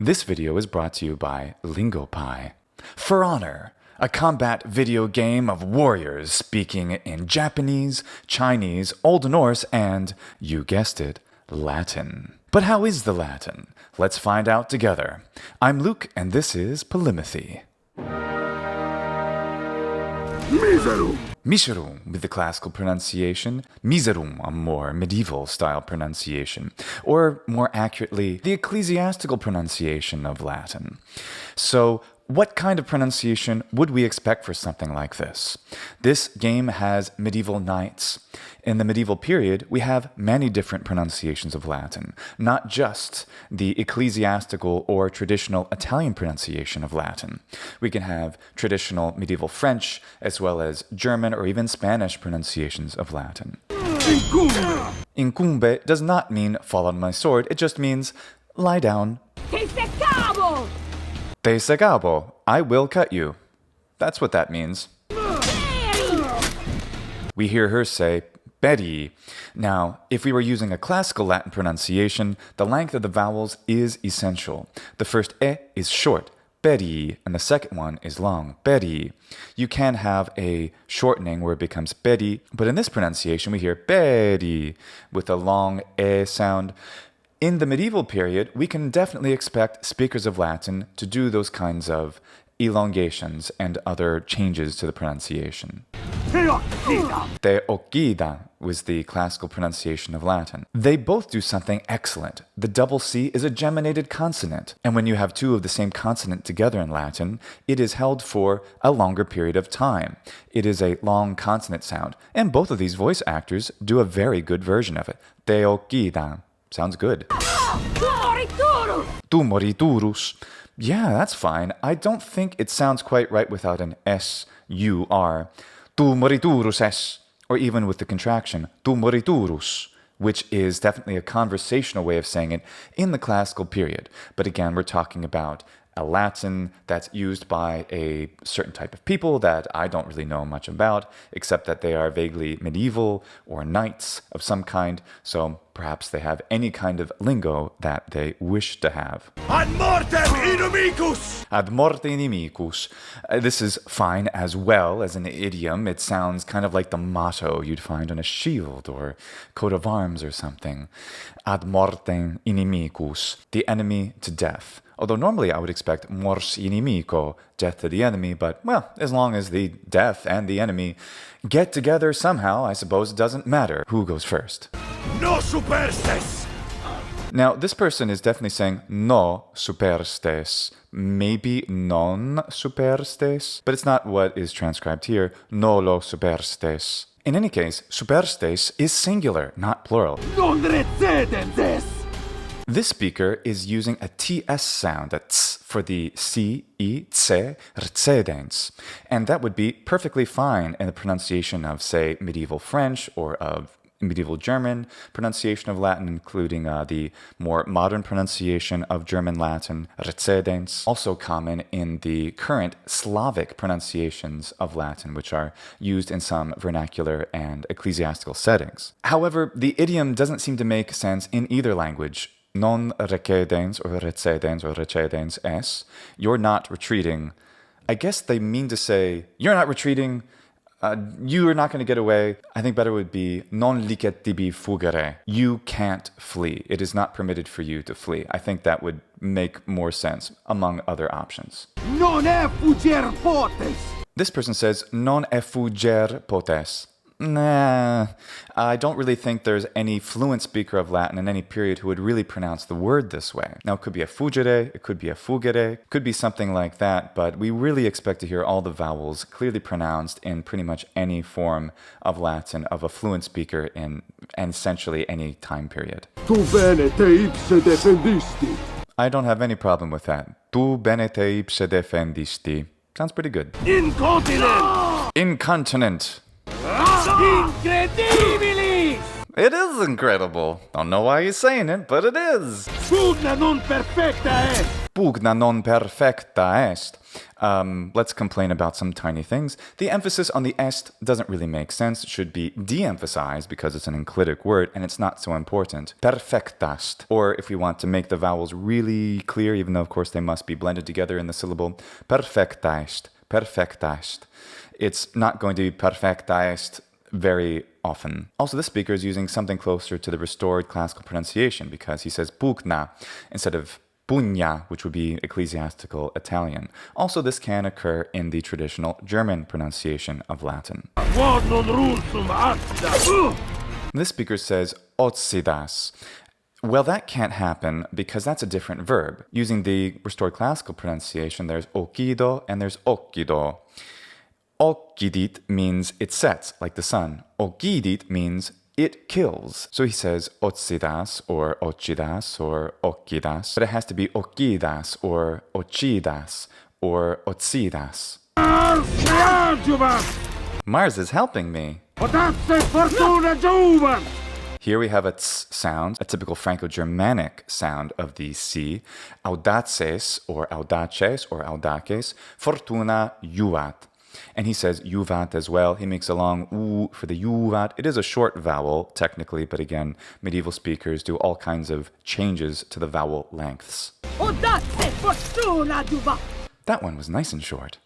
This video is brought to you by LingoPie. For Honor, a combat video game of warriors speaking in Japanese, Chinese, Old Norse, and, you guessed it, Latin. But how is the Latin? Let's find out together. I'm Luke, and this is polýMATHY. Miserum! Miserum with the classical pronunciation, miserum a more medieval style pronunciation, or more accurately, the ecclesiastical pronunciation of Latin. So, what kind of pronunciation would we expect for something like this? This game has medieval knights. In the medieval period, we have many different pronunciations of Latin, not just the ecclesiastical or traditional Italian pronunciation of Latin. We can have traditional medieval French, as well as German or even Spanish pronunciations of Latin. Incumbe! Incumbe does not mean fall on my sword, it just means lie down. Te secavo! Te segabo, I will cut you. That's what that means. We hear her say, Betty. Now, if we were using a classical Latin pronunciation, the length of the vowels is essential. The first e is short, Betty, and the second one is long, Betty. You can have a shortening where it becomes Betty, but in this pronunciation we hear Betty with a long e sound. In the medieval period, we can definitely expect speakers of Latin to do those kinds of elongations and other changes to the pronunciation. Te occida was the classical pronunciation of Latin. They both do something excellent. The double C is a geminated consonant, and when you have two of the same consonant together in Latin, it is held for a longer period of time. It is a long consonant sound, and both of these voice actors do a very good version of it. Te occida. Sounds good. Tu moriturus. Yeah, that's fine. I don't think it sounds quite right without an S-U-R. Tu moriturus es. Or even with the contraction, tu moriturus, which is definitely a conversational way of saying it in the classical period. But again, we're talking about a Latin that's used by a certain type of people that I don't really know much about, except that they are vaguely medieval or knights of some kind, so perhaps they have any kind of lingo that they wish to have. Ad mortem inimicus! Ad morte inimicus. This is fine as well as an idiom. It sounds kind of like the motto you'd find on a shield or coat of arms or something. Ad mortem inimicus, the enemy to death. Although normally I would expect mors inimico, death to the enemy, but, well, as long as the death and the enemy get together somehow, I suppose it doesn't matter who goes first. No superstes! Now, this person is definitely saying no superstes, maybe non superstes, but it's not what is transcribed here, nolo superstes. In any case, superstes is singular, not plural. Non recedentes! This speaker is using a TS sound, a ts for the C, E, tse, recedens. And that would be perfectly fine in the pronunciation of, say, medieval French or of medieval German pronunciation of Latin, including the more modern pronunciation of German Latin, recedens. Also common in the current Slavic pronunciations of Latin, which are used in some vernacular and ecclesiastical settings. However, the idiom doesn't seem to make sense in either language. Non recedens or recedens es. You're not retreating. I guess they mean to say, you're not retreating, you are not going to get away. I think better would be non licet tibi fugere. You can't flee. It is not permitted for you to flee. I think that would make more sense among other options. Non effuger potes! This person says non effuger potes. Nah, I don't really think there's any fluent speaker of Latin in any period who would really pronounce the word this way. Now, it could be a fugere, it could be a fugere, it could be something like that, but we really expect to hear all the vowels clearly pronounced in pretty much any form of Latin of a fluent speaker in essentially any time period. Tu bene te ipse defendisti! I don't have any problem with that. Tu bene te ipse defendisti. Sounds pretty good. Incontinent! Incontinent. Incredibilis! It is incredible. Don't know why you're saying it, but it is. Pugna non perfecta est! pugna non perfecta est. Let's complain about some tiny things. The emphasis on the est doesn't really make sense. It should be de-emphasized because it's an enclitic word and it's not so important. Perfectast. Or if we want to make the vowels really clear, even though of course they must be blended together in the syllable, perfectaest. Perfectaest. It's not going to be perfectaest very often. Also, the speaker is using something closer to the restored classical pronunciation because he says pugna instead of pugna, which would be ecclesiastical Italian. Also, this can occur in the traditional German pronunciation of Latin. This speaker says otsidas. Well, that can't happen because that's a different verb. Using the restored classical pronunciation, there's occido and there's occido. Occidit means it sets, like the sun. Occidit means it kills. So he says otsidas or occidas or occidas, but it has to be occidas or occidas or otsidas. Mars is helping me. Here we have a ts sound, a typical Franco-Germanic sound of the C. Audaces or audaces or audaces, fortuna juvat. And he says juvat as well. He makes a long u for the juvat. It is a short vowel, technically, but again, medieval speakers do all kinds of changes to the vowel lengths. Audace fortuna juvat. That one was nice and short.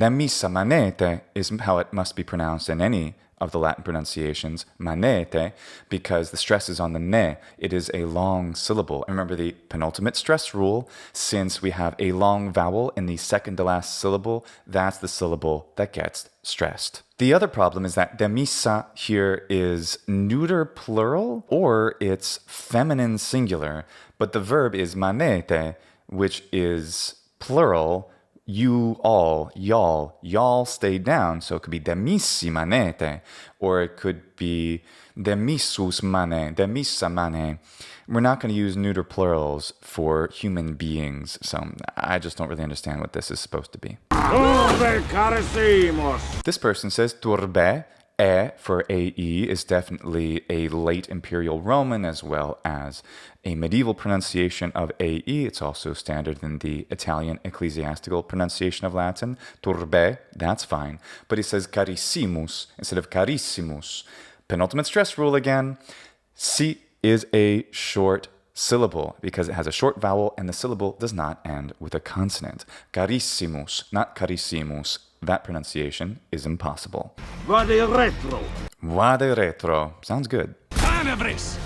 Demissa manete is how it must be pronounced in any of the Latin pronunciations, manete, because the stress is on the ne. It is a long syllable. And remember the penultimate stress rule, since we have a long vowel in the second to last syllable, that's the syllable that gets stressed. The other problem is that demissa here is neuter plural or it's feminine singular, but the verb is manete, which is plural. You all, y'all stayed down, so it could be demissi manete, or it could be demissus mane, demissa mane. We're not going to use neuter plurals for human beings, so I just don't really understand what this is supposed to be. This person says turbe. E for AE is definitely a late Imperial Roman as well as a medieval pronunciation of AE. It's also standard in the Italian ecclesiastical pronunciation of Latin. Turbe, that's fine. But he says carissimus instead of carissimus. Penultimate stress rule again. Si is a short syllable because it has a short vowel and the syllable does not end with a consonant. Carissimus, not carissimus. That pronunciation is impossible. Vade retro. Vade retro. Sounds good. Tenebris.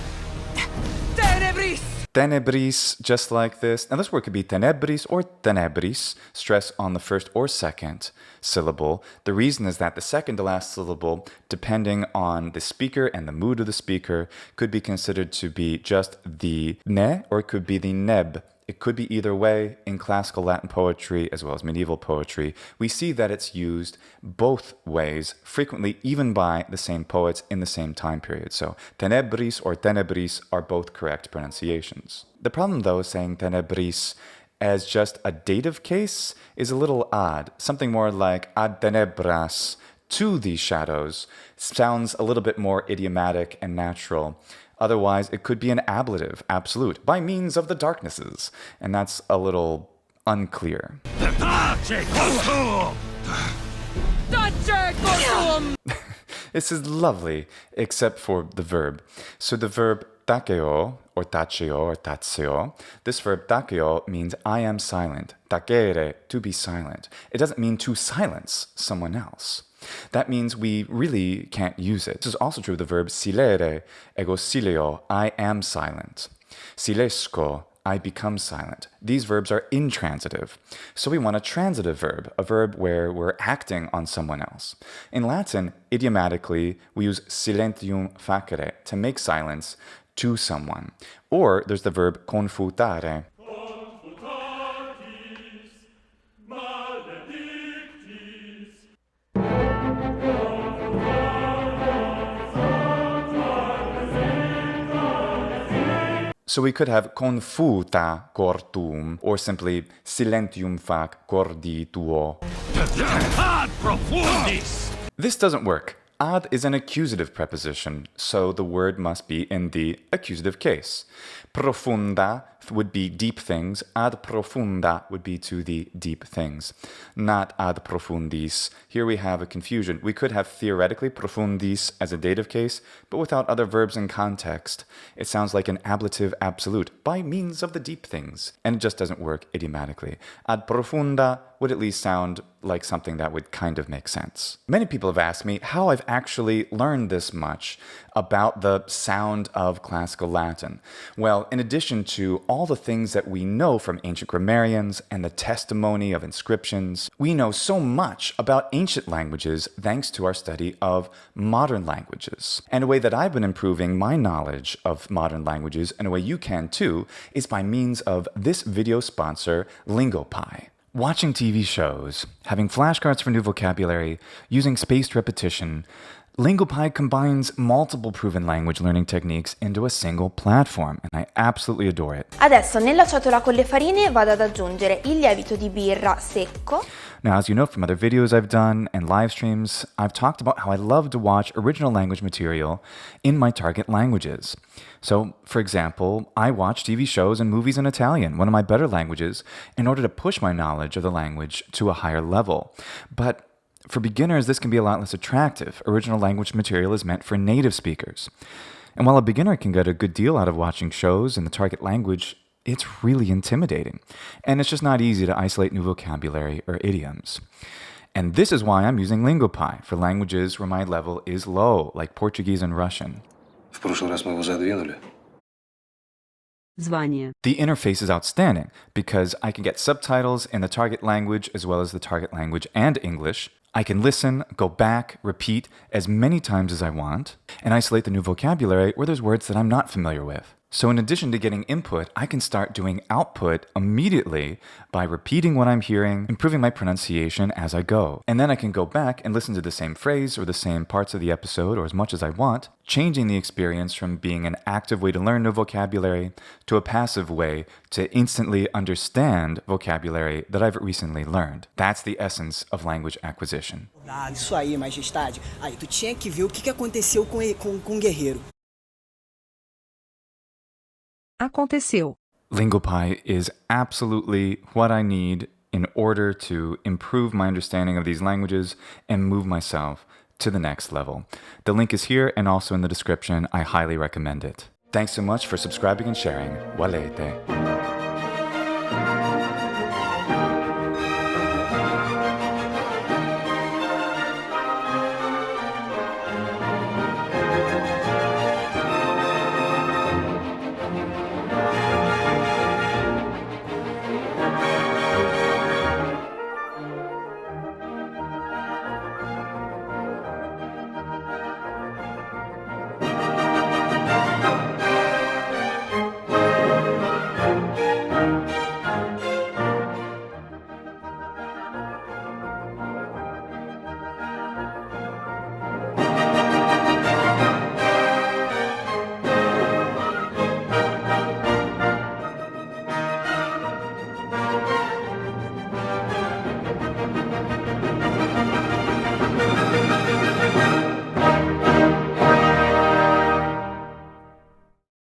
Tenebris. Tenebris, just like this. Now this word could be tenebris or tenebris. Stress on the first or second syllable. The reason is that the second to last syllable, depending on the speaker and the mood of the speaker, could be considered to be just the ne or it could be the neb. It could be either way. In classical Latin poetry as well as medieval poetry, we see that it's used both ways, frequently even by the same poets in the same time period. So tenebris or tenebris are both correct pronunciations. The problem, though, is saying tenebris as just a dative case is a little odd. Something more like ad tenebras, to these shadows, sounds a little bit more idiomatic and natural. Otherwise, it could be an ablative, absolute, by means of the darknesses. And that's a little unclear. This is lovely, except for the verb. So the verb takeo, or tacheo, or tatseo, this verb takeo means I am silent. Takere, to be silent. It doesn't mean to silence someone else. That means we really can't use it. This is also true of the verb silere, ego sileo, I am silent. Silesco, I become silent. These verbs are intransitive. So we want a transitive verb, a verb where we're acting on someone else. In Latin, idiomatically, we use silentium facere, to make silence to someone. Or there's the verb confutare. So we could have confuta cortum, or simply silentium fac cordi tuo. Ad profundis. This doesn't work. Ad is an accusative preposition, so the word must be in the accusative case. Profunda would be deep things. Ad profunda would be to the deep things, not ad profundis. Here we have a confusion. We could have theoretically profundis as a dative case, but without other verbs in context. It sounds like an ablative absolute, by means of the deep things, and it just doesn't work idiomatically. Ad profunda would at least sound like something that would kind of make sense. Many people have asked me how I've actually learned this much about the sound of classical Latin. Well, in addition to all the things that we know from ancient grammarians and the testimony of inscriptions, we know so much about ancient languages thanks to our study of modern languages. And a way that I've been improving my knowledge of modern languages, and a way you can too, is by means of this video sponsor, LingoPie. Watching TV shows, having flashcards for new vocabulary, using spaced repetition, LingoPie combines multiple proven language learning techniques into a single platform, and I absolutely adore it. Adesso nella ciotola con le farine vado ad aggiungere il lievito di birra secco. Now, as you know from other videos I've done and live streams, I've talked about how I love to watch original language material in my target languages. So, for example, I watch TV shows and movies in Italian, one of my better languages, in order to push my knowledge of the language to a higher level. But for beginners, this can be a lot less attractive. Original language material is meant for native speakers. And while a beginner can get a good deal out of watching shows in the target language, it's really intimidating. And it's just not easy to isolate new vocabulary or idioms. And this is why I'm using LingoPie for languages where my level is low, like Portuguese and Russian. В прошлый раз мы его задвинули. Звание. The interface is outstanding because I can get subtitles in the target language as well as the target language and English. I can listen, go back, repeat as many times as I want, and isolate the new vocabulary where there's words that I'm not familiar with. So in addition to getting input, I can start doing output immediately by repeating what I'm hearing, improving my pronunciation as I go. And then I can go back and listen to the same phrase or the same parts of the episode or as much as I want, changing the experience from being an active way to learn new vocabulary to a passive way to instantly understand vocabulary that I've recently learned. That's the essence of language acquisition. Ah, isso aí, majestade. Aí, tu tinha que ver o que aconteceu com o guerreiro. Aconteceu. LingoPie is absolutely what I need in order to improve my understanding of these languages and move myself to the next level. The link is here and also in the description. I highly recommend it. Thanks so much for subscribing and sharing. Walete.